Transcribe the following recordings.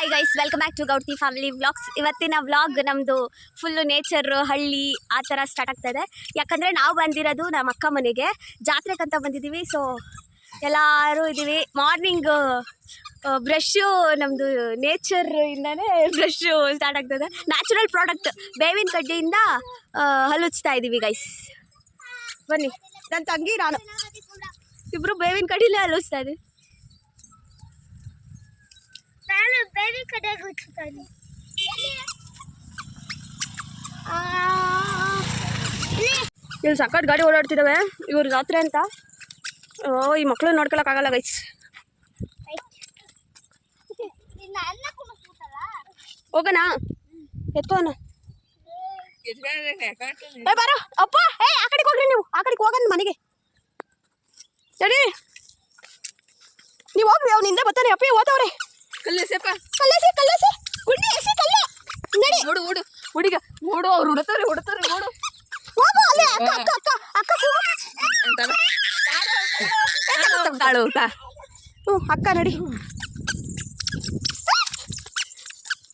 Hi guys, welcome back to Gowdthi family vlogs. ಇವತ್ತಿನ vlog ನಮ್ಮದು full nature, ಹಳ್ಳಿ ಆ ಥರ ಸ್ಟಾರ್ಟ್ ಆಗ್ತಾ ಇದೆ. ಯಾಕಂದರೆ ನಾವು ಬಂದಿರೋದು ನಮ್ಮ ಅಕ್ಕ ಮನೆಗೆ ಜಾತ್ರೆಗಂತ ಬಂದಿದ್ದೀವಿ. ಸೊ ಎಲ್ಲರೂ ಇದ್ದೀವಿ. ಮಾರ್ನಿಂಗ್ ಬ್ರಷ್ಷು ನಮ್ಮದು ನೇಚರಿಂದನೇ ಬ್ರಷ್ಷು ಸ್ಟಾರ್ಟ್ ಆಗ್ತದೆ. ನ್ಯಾಚುರಲ್ ಪ್ರಾಡಕ್ಟ್ ಬೇವಿನ ಕಡ್ಡಿಯಿಂದ ಹಲ್ಲುಚ್ತಾ ಇದ್ದೀವಿ ಗೈಸ್. ಬನ್ನಿ, ನನ್ನ ತಂಗಿ ನಾನು ಇಬ್ಬರು ಬೇವಿನ ಕಡ್ಡಿಲೇ ಹಲ್ಲುಚ್ತಾ ಇದ್ದೀವಿ. ಇಲ್ಲಿ ಸಕ್ಕತ್ ಗಾಡಿ ಓಡಾಡ್ತಿದ್ದಾವೆ. ಇವ್ರ ಜಾತ್ರೆ ಅಂತ. ಈ ಮಕ್ಕಳು ನೋಡ್ಕೊಳಕ್ಕಾಗಲ್ಲ ಗೈಸ್. ಹೋಗೋಣ, ಎತ್ಕೋಣ. ಬಾರೋ ಅಪ್ಪ, ಆ ಕಡೆಗೆ ಹೋಗ್ರಿ ನೀವು. ಆ ಕಡೆಗೆ ಹೋಗೋಣ ಮನೆಗೆ. ಸರಿ, ನೀವು ಹೋಗ್ರಿ. ಅವ್ನಿಂದ ಬರ್ತಾನೆ. ಅಪ್ಪಿ ಓದವ್ರೆ. ಕಲ್ಲೇಸಪ್ಪ, ಕಲ್ಲೇಸಿ ಕಲ್ಲೇಸಿ ಗುಂಡಿ ಎಸಿ ಕಲ್ಲು. ನಡಿ, ಓಡು ಓಡು ಹುಡುಗ ಓಡು. ಅವ್ರು ಹುಡುತ್ತಾರೆ ಹುಡುತ್ತಾರೆ. ಓಡು, ಹೋಗು. ಅಲ್ಲಿ ಅಕ್ಕ ಅಕ್ಕ ಅಕ್ಕ ಅಕ್ಕ ತಾಳು ಅಕ್ಕ. ನಡಿ,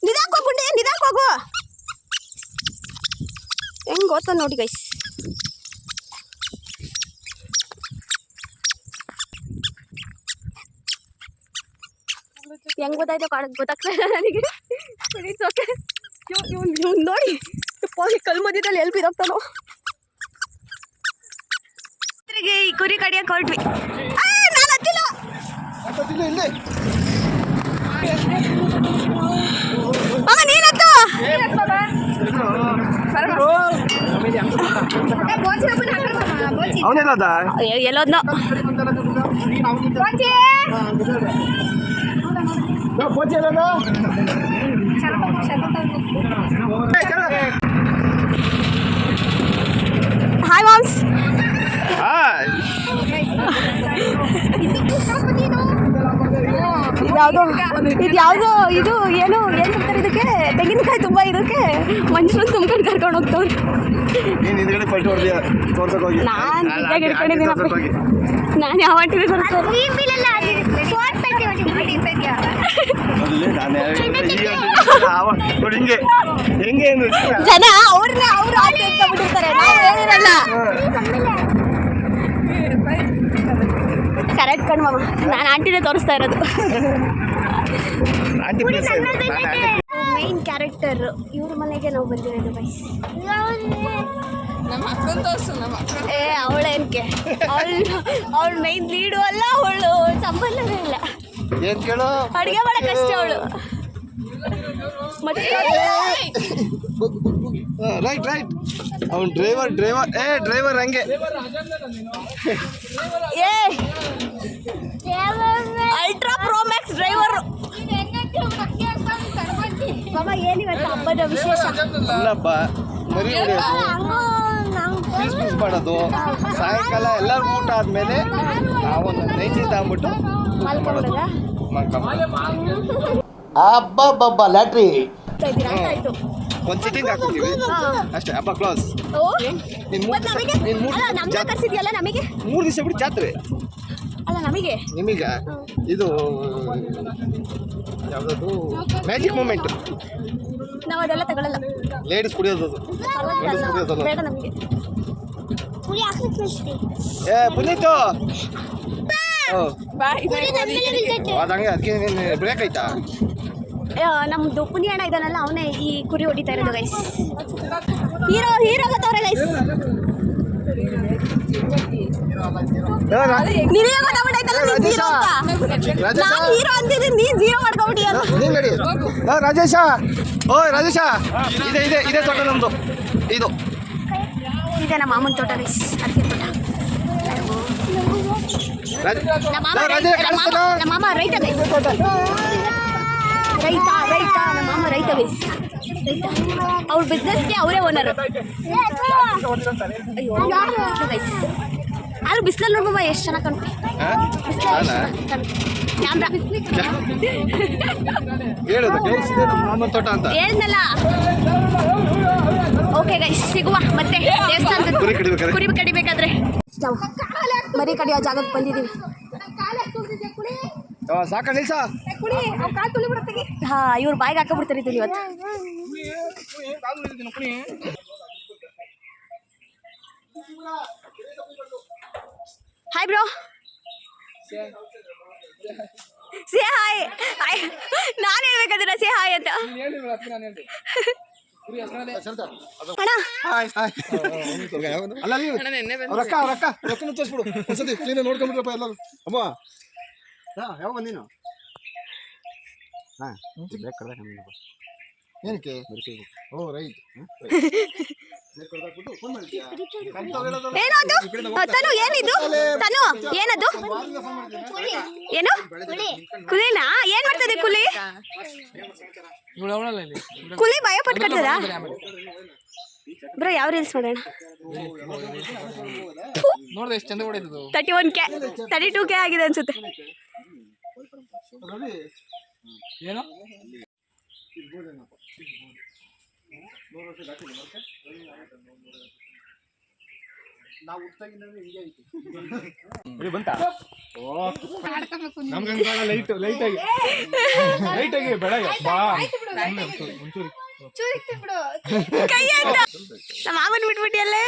ನಿಧಾಕ್ ಹೋಗು ಗುಂಡಿ, ನಿಧಾಕ್ ಹೋಗು. ಹೆಂಗ್ ಓದ್ತಾನೆ ನೋಡಿ ಗೈಸ್. ಹೆಂಗ್ ಗೊತ್ತಾಯ್ತು ಗೊತ್ತಾಗ್ತಾ ಇಲ್ಲ ನನಗೆ. ಓಕೆ, ಇವ್ನು ನೋಡಿ ಕಲ್ ಮಧ್ಯದಲ್ಲಿ ಎಲ್ಲಿ ಬಿದ್ದೋಗ್ತಾನೋ. ಈ ಕುರಿ ಕಡಿಯಕ್ಕೆ ಹೊರಟ್ವಿ. ನಾನು ಹತ್ತಿಲ್ಲ. ಅಮ್ಮ ನೀನತ್ತು ಎಲ್ಲೋದ್ನೋ. Hi moms. ಇದ್ಯಾವುದೋ ಇದು ಏನು ಅಂತಾರೆ ಇದಕ್ಕೆ? ತೆಂಗಿನಕಾಯಿ ತುಂಬ ಇದಕ್ಕೆ ಮನುಷ್ಯರು ತುಂಬ್ಕೊಂಡು ಕರ್ಕೊಂಡು ಹೋಗ್ತವ್ರು. ನಾನು ಹಿಡ್ಕೊಂಡಿದ್ದೀನಪ್ಪ. ನಾನು ಯಾವ ಟಿವಿ ಜನ ಅವ್ರನ್ನ ಅವ್ರು ಆಟ ಬಿಟ್ಟಿರ್ತಾರೆ. ಏನಿರಲ್ಲ. ಕರೆಕ್ಟ್ ಕಣ್ ಮಾಮ, ನಾನು ಆಂಟಿನೇ ತೋರಿಸ್ತಾ ಇರೋದು. ಮೈನ್ ಕ್ಯಾರೆಕ್ಟರ್ ಇವ್ರ ಮನೆಗೆ ನಾವು ಬಂದಿರೋದು ಗೈಸ್. ಅವಳೇನ್ಕೆ ಅವಳು ಮೈನ್ ಲೀಡು ಅಲ್ಲ, ಅವಳು ಸಂಬಂಧವೇ ಇಲ್ಲ. ಅಡುಗೆ ಮಾಡಕ್ಕೆ ಅಷ್ಟೇ ಅವಳು. Right right. ಅವ್ನು ಡ್ರೈವರ್ ಹಂಗೆ. Ultra pro Max driver. ಮಾಮ ಏನಿವತ್ತು ಹಬ್ಬದ ವಿಶೇಷ? ಅಲ್ಲಪ್ಪ, ಮರಿ ಪೀಸ್ ಮಾಡೋದು. ಸಾಯಂಕಾಲ ಎಲ್ಲರೂ ಊಟ ಆದ್ಮೇಲೆ ನಾವೊಂದು ನೈಟಿ ತಗೊಂಡ್ಬಿಟ್ಟು ಹಬ್ಬ ಲ್ಯಾಟ್ರಿ ಒಂದು ಸಿಟ್ಟಿಂಗ್ ಹಾಕ್ತೀವಿ ಅಷ್ಟೇ. ಹಬ್ಬ ಕ್ಲೋಸ್. ಕರ್ಸಿದ್ಯಲ್ಲ ನಮಗೆ 3 ದಿವಸ ಬಿಟ್ಟು ಜಾತ್ರೆ ಅಲ್ಲ ನಮಗೆ. ನಿಮೀಗ ಇದು ಯಾವುದದು ಮ್ಯಾಜಿಕ್ ಮೂಮೆಂಟ್. ನಾವು ಅದೆಲ್ಲ ತಗೊಳ್ಳಲ್ಲ. ಲೇಡೀಸ್ ಕುಡಿಯೋದು. ಬೇಡ ನಮಗೆ. ಪುನೀತು ಅದಂಗೆ ಅದಕ್ಕೆ ಬ್ರೇಕ್ ಆಯ್ತಾ? ನಮ್ದು ಪುನಿಯಣ್ಣ ಇದಾನಲ್ಲ, ಅವನೇ ಈ ಕುರಿ ಹೊಡಿತಾ ಇರೋದು ಗೈಸ್. Hero ಗೊತ್ತವ್ರೆ guys. ನೀವೇ ಗೊತ್ತಾಗ್ಬಿಟ್ಟೈತಲ್ಲ ನೀನ್ ಹೀರೋ ಅಂತ. ನಾನು ಹೀರೋ ಅಂತಿದ್ದೀನಿ, ನೀನ್ ಜೀರೋ ಮಾಡ್ಕೊಬಿಟ್ಟಿಯಲ್ಲ. ರಾಜೇಶ, ರಾಜೇಶ, ಇದೇ ತೋಟ ನಮ್ದು. ಇದೆ ನಮ್ಮ ಮಾಮನ ತೋಟ ಗೈಸ್, ಅಡಿಕೆ ತೋಟ. ನಮ್ಮ ಮಾಮ ರೈತ ಗೈಸ್. ರೈತ ನಮ್ಮ ಮಾಮ ರೈತ ಗೈಸ್. ರೈತ. ಅವ್ರ ಬಿಸ್ನೆಸ್ಗೆ ಅವರೇ ಓನರ್. ಆದ್ರೂ ಬಿಸಿಲಲ್ಲಿ ನೋಡ್ಬ ಎಷ್ಟು ಚೆನ್ನಾಗಿ ಕಾಣುತ್ತೆ. ಹೇಳ್ದಲ್ಲ. ಓಕೆ ಗೈಸ್, ಸಿಗುವ ಮತ್ತೆ ದೇವಸ್ಥಾನದ ಕುರಿ ಕಡಿಬೇಕಾದ್ರೆ. ಮರಿ ಕಡಿಯೋ ಜಾಗಕ್ಕೆ ಬಂದಿದ್ದೀವಿ. ಸಾಕ ನಿಲ್ಸ. ಹಾ ಇವ್ರ ಬಾಯಿಗೆ ಹಾಕೊಂಡ್ಬಿಡ್ತಾರೆ ಇದು ಇವತ್ತು. Hi bro. Say hi. ನಾನು ಹೇಳ್ಬೇಕಾದ್ರೆ ಸೇ ಹಾಯ್ ಅಂತ. ಅಣ್ಣ ಅಲ್ಲ ರೊಕ್ಕ ತೋರಿಸ್ಬಿಡು ಒಂದ್ಸತಿ ಕ್ಲೀನ್ ನೋಡ್ಕೊಂಡ್ಬಿಟ್ರಪ್ಪ ಎಲ್ಲರೂ. ಅಮ್ಮ ಯಾವ ಬಂದೀನು? ಹಾಂ ಏನಕ್ಕೆ? ಓ ರೈಟ್. ಏನದು ತನು? ಏನಿದು ತನು? ಏನದು? ಏನು ಕುಲಿನಾ? ಏನ್ ಮಾಡ್ತದೆ ಕುಲಿ? ಕುಲಿ ಭಯ ಪಟ್ಕೊಳ್ತದ ಬ್ರೋ? ಯಾವ ರೀಲ್ಸ್ ಮಾಡೋಣ? 31K 32K ಆಗಿದೆ ಅನ್ಸುತ್ತೆ. ನಮ್ಮ ಮಾಮನ್ ಬಿಟ್ಬಿಟ್ಟಿಯಲ್ಲೇ.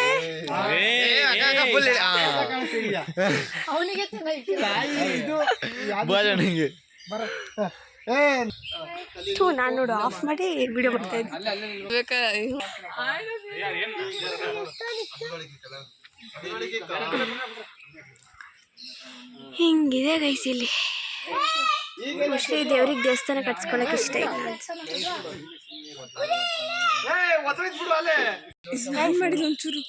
ನಾನು ನೋಡು ಆಫ್ ಮಾಡಿ ವಿಡಿಯೋ ಮಾಡ್ತಾ ಇದ್ದೆ. ಹಿಂಗಿದೆ ಗೈಸ್ ಇಲ್ಲಿ. ಮೋಸ್ಟ್ಲಿ ದೇವ್ರಿಗೆ ದೇವಸ್ಥಾನ ಕಟ್ಸ್ಕೊಳಕ್ ಇಷ್ಟ ಇಲ್ಲ ಮಾಡಿಲ್ಲ ಒಂಚೂರು.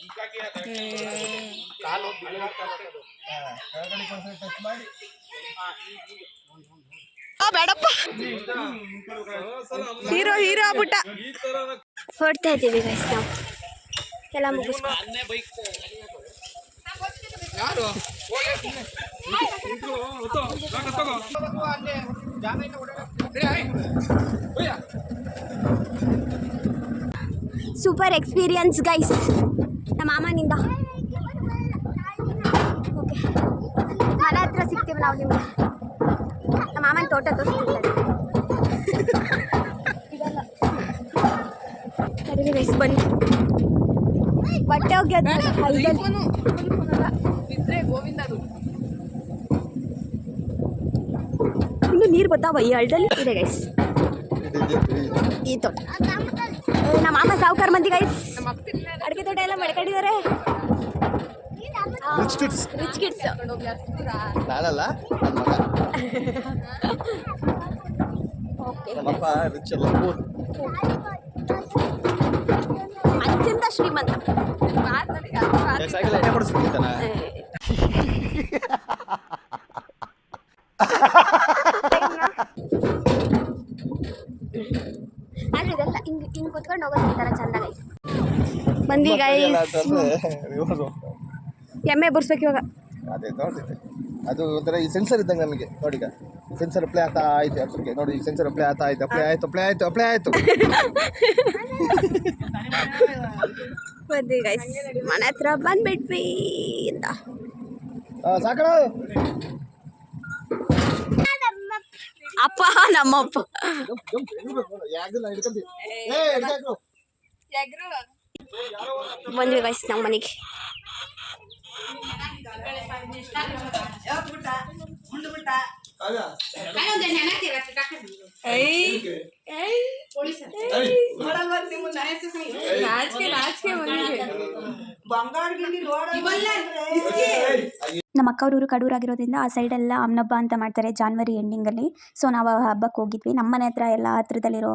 ಬೇಡಪ್ಪ ಹೀರೋ ಆಗ್ಬಿಟ್ಟ. ಹೊಡ್ತಾ ಇದ್ದೀವಿ ಗೈಸ್ ನಾವು ಎಲ್ಲ ಮುಗಿಸ್ಕೊ. ಸೂಪರ್ ಎಕ್ಸ್ಪೀರಿಯನ್ಸ್ ಗೈಸ್ ನಮ್ಮ ಮಾಮನಿಂದ. ಓಕೆ ಮನೆ ಹತ್ರ ಸಿಗ್ತೀವಿ ನಾವು ನಿಮಗೆ. ನಮ್ಮ ಮಾಮನ ತೋಟ ತೋರಿಸ್ತಿದ್ದಾರೆ ಗೈಸ್. ಬನ್ನಿ ಬಟ್ಟೆ ಹೋಗ್ಯದ ಇನ್ನು ನೀರು ಬರ್ತಾವ ಈ ಹಳ್ಳದಲ್ಲಿ ಇದೆ ಗೈಸ್. ಈ ತೋಟ ನಮ್ಮ ಮಾಮ ಸಾವುಕಾರ ಮಂದಿ ಗೈಸ್. ಅಡಿಕೆ ತೋಟ ಎಲ್ಲ ಮಾಡ್ಕೊಂಡಿದ್ದಾರೆ. ರಿಚ್ ಕಿಡ್ಸ್ ನಾನಲ್ಲ ಅತ್ಯಂತ ಶ್ರೀಮಂತ. ಆದ್ರೆ ಇದೆಲ್ಲ ಹಿಂಗ್ ಕುತ್ಕೊಂಡು ಹೋಗೋದು ಒಂಥರ ಚಂದ ಗೈಸ್. ಬಂದ್ವಿ ಗೈಸ್. ಎಮ್ಮೆ ಬುರ್ಸ್ಬೇಕು ಇವಾಗ. ಅದೇ ನೋಡಿದ್ದೆ ಅದು ಒಂಥರ ಈ ಸೆನ್ಸರ್ ಇದ್ದಂಗೆ ನಮಗೆ. ನೋಡಿ ಈಗ ಸೆನ್ಸರ್ ಅಪ್ಲೈ ಆಗ್ತಾ ಆಯ್ತು ಅದ್ರಿಗೆ. ನೋಡಿ ಈಗ ಸೆನ್ಸರ್ ಅಪ್ಲೈ ಆಗ್ತಾ ಆಯ್ತು. ಅಪ್ಲೈ ಆಯ್ತು. ಬಂದ್ವಿ ಗೈಸ್ ಮನೆ ಹತ್ರ ಬಂದ್ಬಿಟ್ವಿ ಅಂತ. ಸಾಕಣ ಅಪ್ಪ ನಮ್ಮಪ್ಪ ಬಂದ್ವಿ ಗೈಸ್ ನಮ್ಮ ಮನೆಗೆ. ನಮ್ಮ ಅಕ್ಕ ಊರು ಕಡೂರಾಗಿರೋದ್ರಿಂದ ಆ ಸೈಡೆಲ್ಲ ಅಮ್ನಬ್ಬ ಅಂತ ಮಾಡ್ತಾರೆ ಜಾನ್ವರಿ ಎಂಡಿಂಗಲ್ಲಿ. ಸೊ ನಾವು ಆ ಹಬ್ಬಕ್ಕೆ ಹೋಗಿದ್ವಿ. ನಮ್ಮ ಮನೆ ಹತ್ರ ಎಲ್ಲ ಹತ್ರದಲ್ಲಿರೋ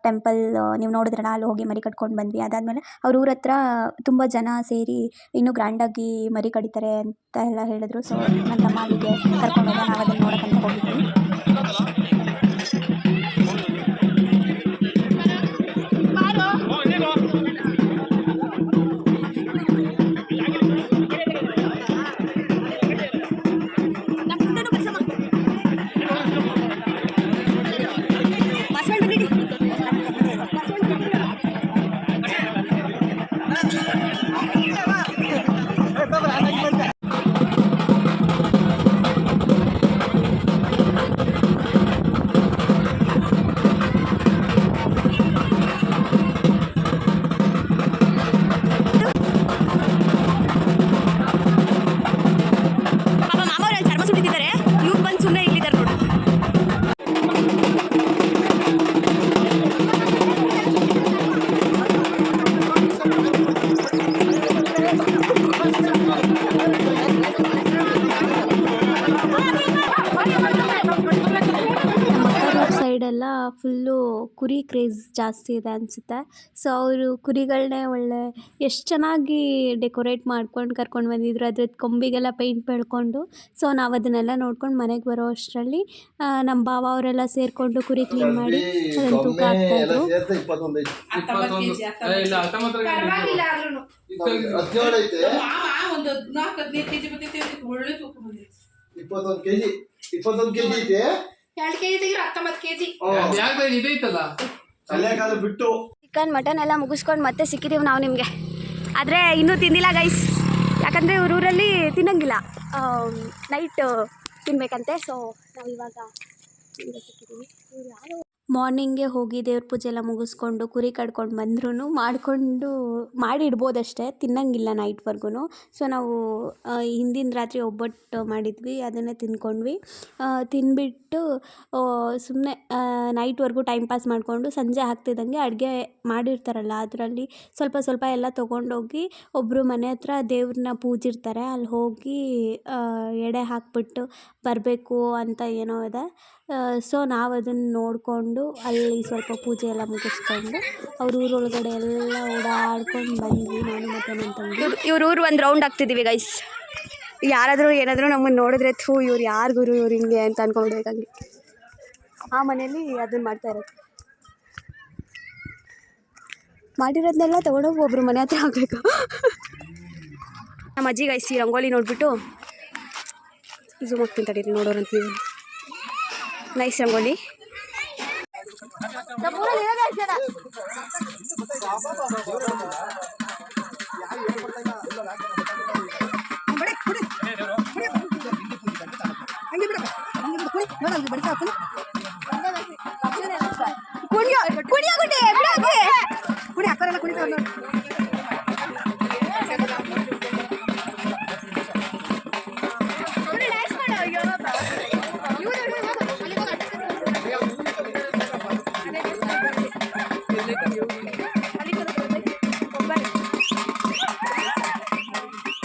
ಟೆಂಪಲ್ ನೀವು ನೋಡಿದ್ರಲ್ಲ, ಅಲ್ಲಿ ಹೋಗಿ ಮರಿ ಕಟ್ಕೊಂಡು ಬಂದ್ವಿ. ಅದಾದಮೇಲೆ ಅವ್ರ ಊರ ಹತ್ರ ತುಂಬ ಜನ ಸೇರಿ ಇನ್ನೂ ಗ್ರ್ಯಾಂಡಾಗಿ ಮರಿ ಕಡಿತಾರೆ ಅಂತ ಎಲ್ಲ ಹೇಳಿದ್ರು. ಸೊ ನನ್ನ ತಮ್ಮ ಅಲ್ಲಿಗೆ ಕರ್ಕೊಂಡು ಹೋದ. ನಾವು ಅದನ್ನು ನೋಡೋಕ್ಕಂತ ಹೋಗಿದ್ವಿ. ಫುಲ್ಲು ಕುರಿ ಕ್ರೇಜ್ ಜಾಸ್ತಿ ಇದೆ ಅನಿಸುತ್ತೆ. ಸೊ ಅವರು ಕುರಿಗಳನ್ನೇ ಒಳ್ಳೆ ಎಷ್ಟು ಚೆನ್ನಾಗಿ ಡೆಕೋರೇಟ್ ಮಾಡ್ಕೊಂಡು ಕರ್ಕೊಂಡು ಬಂದಿದ್ರು. ಅದ್ರದ್ದು ಕೊಂಬಿಗೆಲ್ಲ ಪೇಂಟ್ ಬೆಳ್ಕೊಂಡು. ಸೊ ನಾವು ಅದನ್ನೆಲ್ಲ ನೋಡ್ಕೊಂಡು ಮನೆಗೆ ಬರೋ ಅಷ್ಟರಲ್ಲಿ ನಮ್ಮ ಭಾವ ಅವರೆಲ್ಲ ಸೇರಿಕೊಂಡು ಕುರಿ ಕ್ಲೀನ್ ಮಾಡಿ ಅದನ್ನು ತೂಕ ಹಾಕ್ತಾಯಿದ್ರು. ಚಿಕನ್ ಮಟನ್ ಎಲ್ಲ ಮುಗಿಸ್ಕೊಂಡು ಮತ್ತೆ ಸಿಕ್ಕಿದ್ದೀವಿ ನಾವು ನಿಮಗೆ. ಆದರೆ ಇನ್ನೂ ತಿಂದಿಲ್ಲ ಗೈಸ್, ಯಾಕಂದರೆ ಊರಲ್ಲಿ ತಿನ್ನಂಗಿಲ್ಲ, ನೈಟ್ ತಿನ್ನಬೇಕಂತೆ. ಸೊ ನಾವು ಇವಾಗ ಸಿಕ್ಕಿದ್ದೀವಿ. ಮಾರ್ನಿಂಗೇ ಹೋಗಿ ದೇವ್ರ ಪೂಜೆ ಎಲ್ಲ ಮುಗಿಸ್ಕೊಂಡು ಕುರಿ ಕಡ್ಕೊಂಡು ಬಂದ್ರೂ ಮಾಡಿ ಇಡ್ಬೋದಷ್ಟೇ, ತಿನ್ನಂಗಿಲ್ಲ ನೈಟ್ವರೆಗೂ. ಸೊ ನಾವು ಹಿಂದಿನ ರಾತ್ರಿ ಒಬ್ಬಟ್ಟು ಮಾಡಿದ್ವಿ, ಅದನ್ನೇ ತಿಂದ್ಕೊಂಡ್ವಿ. ತಿಂದ್ಬಿಟ್ಟು ಸುಮ್ಮನೆ ನೈಟ್ವರೆಗೂ ಟೈಮ್ ಪಾಸ್ ಮಾಡಿಕೊಂಡು ಸಂಜೆ ಆಗ್ತಿದ್ದಂಗೆ ಅಡುಗೆ ಮಾಡಿರ್ತಾರಲ್ಲ ಅದರಲ್ಲಿ ಸ್ವಲ್ಪ ಸ್ವಲ್ಪ ಎಲ್ಲ ತೊಗೊಂಡೋಗಿ ಒಬ್ಬರು ಮನೆ ಹತ್ರ ದೇವ್ರನ್ನ ಪೂಜಿರ್ತಾರೆ, ಅಲ್ಲಿ ಹೋಗಿ ಎಡೆ ಹಾಕ್ಬಿಟ್ಟು ಬರಬೇಕು ಅಂತ ಏನೋ ಇದೆ. ಸೊ ನಾವು ಅದನ್ನು ನೋಡಿಕೊಂಡು ಅಲ್ಲಿ ಸ್ವಲ್ಪ ಪೂಜೆ ಎಲ್ಲ ಮುಗಿಸ್ಕೊಂಡು ಅವ್ರ ಊರೊಳಗಡೆ ಎಲ್ಲ ಓಡಾಡ್ಕೊಂಡು ಬಂದ್ವಿ, ನಾನು ಮತ್ತು ನನ್ನ ತಂಗಿ. ಇವ್ರ ಊರು ಒಂದು ರೌಂಡ್ ಆಗ್ತಿದ್ದೀವಿ ಗೈಸ್. ಯಾರಾದರೂ ಏನಾದರೂ ನಮ್ಮನ್ನು ನೋಡಿದ್ರೆ ಥೂ ಇವ್ರು ಯಾರು ಗುರು ಇವ್ರು ಹಿಂಗೆ ಅಂತ ಅಂದ್ಕೊಂಡ್ಬೇಕಂಗೆ. ಆ ಮನೇಲಿ ಅದನ್ನು ಮಾಡ್ತಾ ಇರೋದು, ಮಾಡಿರೋದನ್ನೆಲ್ಲ ತೊಗೊಂಡೋಗಿ ಒಬ್ಬರು ಮನೆ ಹತ್ರ ಹಾಕಬೇಕು. ನಮ್ಮ ಅಜ್ಜಿ ಗೈಸ್ ಈ ರಂಗೋಲಿ ನೋಡಿಬಿಟ್ಟು ಝೂಮ್ ಆಗ್ತೀನಿ ತಡೀರಿ ನೋಡೋರಂತ ನೀವು. ನೈಸ್ ರಂಗೋಲಿ.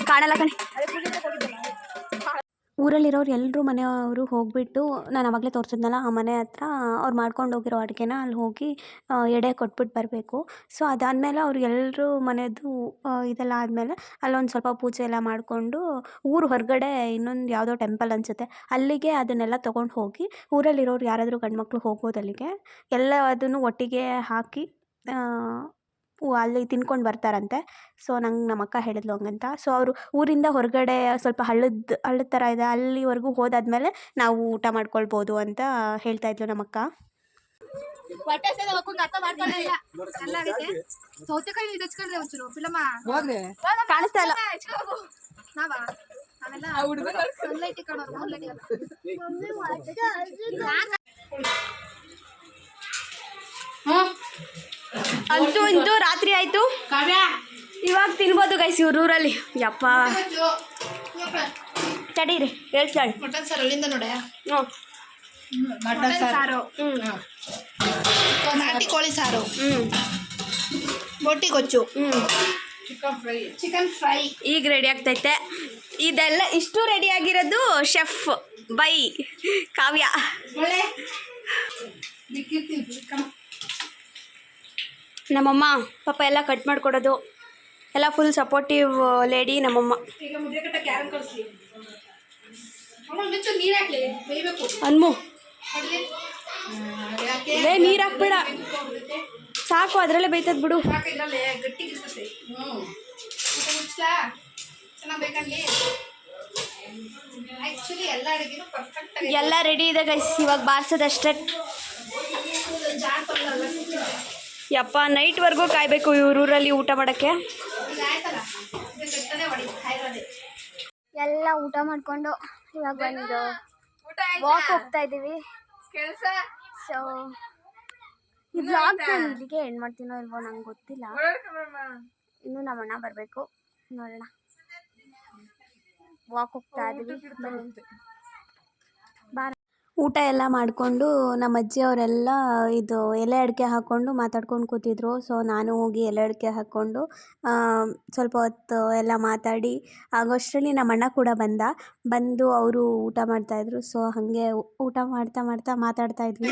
ಕಾಣಲ್ಲ ಕಣೆ. ಊರಲ್ಲಿರೋರು ಎಲ್ಲರೂ ಮನೆಯವರು ಹೋಗಿಬಿಟ್ಟು ನಾನು ಆವಾಗಲೇ ತೋರಿಸಿದ್ನಲ್ಲ ಆ ಮನೆ ಹತ್ರ ಅವ್ರು ಮಾಡ್ಕೊಂಡು ಹೋಗಿರೋ ಅಡುಗೆನ ಅಲ್ಲಿ ಹೋಗಿ ಎಡೆ ಕೊಟ್ಬಿಟ್ಟು ಬರಬೇಕು. ಸೊ ಅದಾದಮೇಲೆ ಅವ್ರು ಎಲ್ಲರೂ ಮನೆಯದು ಇದೆಲ್ಲ ಆದಮೇಲೆ ಅಲ್ಲೊಂದು ಸ್ವಲ್ಪ ಪೂಜೆ ಎಲ್ಲ ಮಾಡಿಕೊಂಡು ಊರು ಹೊರಗಡೆ ಇನ್ನೊಂದು ಯಾವುದೋ ಟೆಂಪಲ್ ಅನಿಸುತ್ತೆ, ಅಲ್ಲಿಗೆ ಅದನ್ನೆಲ್ಲ ತೊಗೊಂಡು ಹೋಗಿ ಊರಲ್ಲಿರೋರು ಯಾರಾದರೂ ಗಂಡ್ಮಕ್ಳು ಹೋಗ್ಬೋದು ಅಲ್ಲಿಗೆ. ಎಲ್ಲ ಅದನ್ನು ಒಟ್ಟಿಗೆ ಹಾಕಿ ಅಲ್ಲಿ ತಿನ್ಕೊಂಡು ಬರ್ತಾರಂತೆ. ಸೊ ನಂಗೆ ನಮ್ಮ ಅಕ್ಕ ಹೇಳಿದ್ಲು ಹಂಗಂತ. ಸೊ ಅವರು ಊರಿಂದ ಹೊರಗಡೆ ಸ್ವಲ್ಪ ಹಳ್ಳದ ಥರ ಇದೆ, ಅಲ್ಲಿವರೆಗೂ ಹೋದಾದ್ಮೇಲೆ ನಾವು ಊಟ ಮಾಡ್ಕೊಳ್ಬೋದು ಅಂತ ಹೇಳ್ತಾಯಿದ್ಲು ನಮ್ಮ ಅಕ್ಕ. ಕಾಣಿಸ್ತಾ ಇಲ್ಲ. ಅಂತೂ ಇಂತೂ ರಾತ್ರಿ ಆಯ್ತು, ಇವಾಗ ತಿನ್ಬೋದು ಗೈಸ್ ಇವ್ರ ಊರಲ್ಲಿ. ಯಪ್ಪ ತಡೀರಿ ಹೇಳ್ತಾಳೆ. ಮಟನ್ ಸಾರು ಅಲ್ಲಿಂದ ನೋಡ. ಮಟನ್ ಸಾರು, ನಾಟಿ ಕೋಳಿ ಸಾರು, ಬೋಟಿ ಗೊಚ್ಚು, ಚಿಕನ್ ಫ್ರೈ ಈಗ ರೆಡಿ ಆಗ್ತೈತೆ. ಇದೆಲ್ಲ ಇಷ್ಟು ರೆಡಿ ಆಗಿರೋದು ಶೆಫ್ ಬೈ ಕಾವ್ಯ. ನಮ್ಮಮ್ಮ ಪಾಪ ಎಲ್ಲ ಕಟ್ ಮಾಡಿಕೊಡೋದು ಎಲ್ಲ ಫುಲ್ ಸಪೋರ್ಟಿವ್ ಲೇಡಿ ನಮ್ಮಮ್ಮ. ಅನ್ಮು ಲೇ ನೀರು ಹಾಕ್ಬೇಡ ಸಾಕು, ಅದರಲ್ಲೇ ಬೇಯ್ತದ ಬಿಡು. ಎಲ್ಲ ರೆಡಿ ಇದೆ ಗೈಸ್, ಇವಾಗ ಬಾರ್ಸೋದಷ್ಟೇ. ಯಪ್ಪ ನೈಟ್ವರೆಗೂ ಕಾಯಬೇಕು ಇವ್ರ ಊರಲ್ಲಿ ಊಟ ಮಾಡೋಕ್ಕೆ. ಎಲ್ಲ ಊಟ ಮಾಡಿಕೊಂಡು ಇವಾಗ ಬಂದು ವಾಕ್ ಹೋಗ್ತಾ ಇದ್ದೀವಿ. ಸೊ ಈ ಬ್ಲಾಗ್ ನಾನು ಇಲ್ಲಿಗೆ ಎಂಡ್ ಮಾಡ್ತೀನೋ ಇಲ್ವೋ ನಂಗೆ ಗೊತ್ತಿಲ್ಲ, ಇನ್ನೂ ನಮ್ಮ ಅಣ್ಣ ಬರಬೇಕು, ನೋಡೋಣ. ವಾಕ್ ಹೋಗ್ತಾ ಇದ್ದೀವಿ. ಬಾರ ಊಟ ಎಲ್ಲ ಮಾಡಿಕೊಂಡು ನಮ್ಮ ಅಜ್ಜಿಯವರೆಲ್ಲ ಇದು ಎಲೆ ಅಡಿಕೆ ಹಾಕ್ಕೊಂಡು ಮಾತಾಡ್ಕೊಂಡು ಕೂತಿದ್ರು. ಸೊ ನಾನು ಹೋಗಿ ಎಲೆ ಅಡಿಕೆ ಹಾಕ್ಕೊಂಡು ಸ್ವಲ್ಪ ಹೊತ್ತು ಎಲ್ಲ ಮಾತಾಡಿ ಆಗೋಷ್ಟರಲ್ಲಿ ನಮ್ಮ ಅಣ್ಣ ಕೂಡ ಬಂದು ಅವರು ಊಟ ಮಾಡ್ತಾಯಿದ್ರು. ಸೊ ಹಾಗೆ ಊಟ ಮಾಡ್ತಾ ಮಾತಾಡ್ತಾ ಇದ್ವಿ.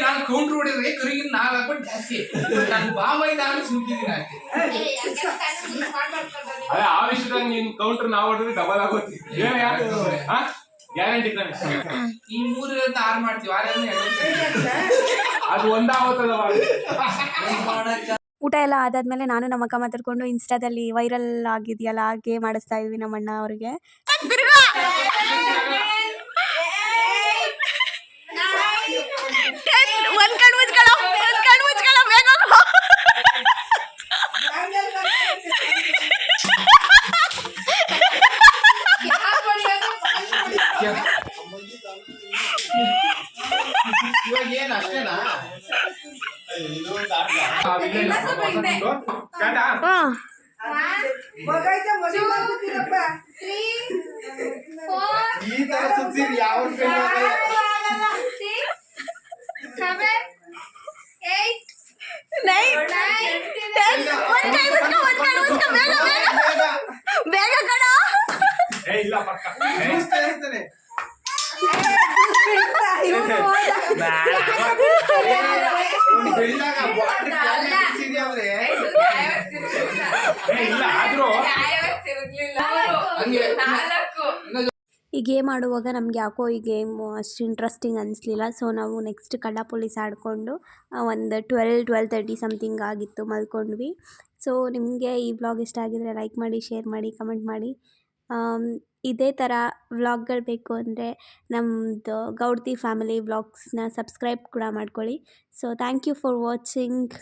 ನಾನು ಕೌಂಟರ್ ಹೊಡಿದ್ರೆ ಕರಿಗಿನ 4 ಹಾಕ್ಬಿಟ್ಟು ಜಾಸ್ತಿ ನಾನು ಬಾಮೈ ನಾನು ಸುಮ್ಕಿದ್ದೀನಿ ಅಷ್ಟೇ. ಅದೇ ಆ ವಿಷಯದಾಗ ನೀನ್ ಕೌಂಟರ್ ನಾವು ಹೊಡೆದ್ರೆ ಡಬಲ್ ಆಗೋತಿ ಗ್ಯಾರಂಟಿ ತಾನೆ. ಈ 3 6 ಮಾಡ್ತೀವಿ ಅದು ಒಂದಾಗೋತದ ಊಟ ಎಲ್ಲ ಆದಾದ್ಮೇಲೆ ನಾನು ನಮ್ಮ ಅಕ್ಕ ಮಾತಾಡ್ಕೊಂಡು ಇನ್ಸ್ಟಾದಲ್ಲಿ ವೈರಲ್ ಆಗಿದೆಯಲ್ಲ ಗೇಮ್ ಆಡಿಸ್ತಾ ಇದ್ವಿ ನಮ್ಮ ಅಣ್ಣ ಅವ್ರಿಗೆ. ಇವಾಗ ಏನು ಅಷ್ಟೇನಾ? ಈ ತರ ಸುತ್ತೀರಿ ಯಾವ ಬೇಗ ಕಣ. ಇಲ್ಲ ಪಕ್ಕ ಇಲ್ಲ ಆದ್ರೂ ಈ ಗೇಮ್ ಆಡುವಾಗ ನಮ್ಗೆ ಯಾಕೋ ಈ ಗೇಮು ಅಷ್ಟು ಇಂಟ್ರೆಸ್ಟಿಂಗ್ ಅನಿಸ್ಲಿಲ್ಲ. ಸೊ ನಾವು ನೆಕ್ಸ್ಟ್ ಕಳ್ಳ ಪೊಲೀಸ್ ಆಡಿಕೊಂಡು ಒಂದು 12:30 ಸಮಥಿಂಗ್ ಆಗಿತ್ತು, ಮಲ್ಕೊಂಡ್ವಿ. ಸೊ ನಿಮಗೆ ಈ ವ್ಲಾಗ್ ಇಷ್ಟ ಆಗಿದರೆ ಲೈಕ್ ಮಾಡಿ, ಶೇರ್ ಮಾಡಿ, ಕಮೆಂಟ್ ಮಾಡಿ. ಇದೇ ಥರ ವ್ಲಾಗ್ಗಳು ಬೇಕು ಅಂದರೆ ನಮ್ಮದು ಗೌಡ್ತಿ ಫ್ಯಾಮಿಲಿ ವ್ಲಾಗ್ಸ್ನ ಸಬ್ಸ್ಕ್ರೈಬ್ ಕೂಡ ಮಾಡ್ಕೊಳ್ಳಿ. So thank you for watching.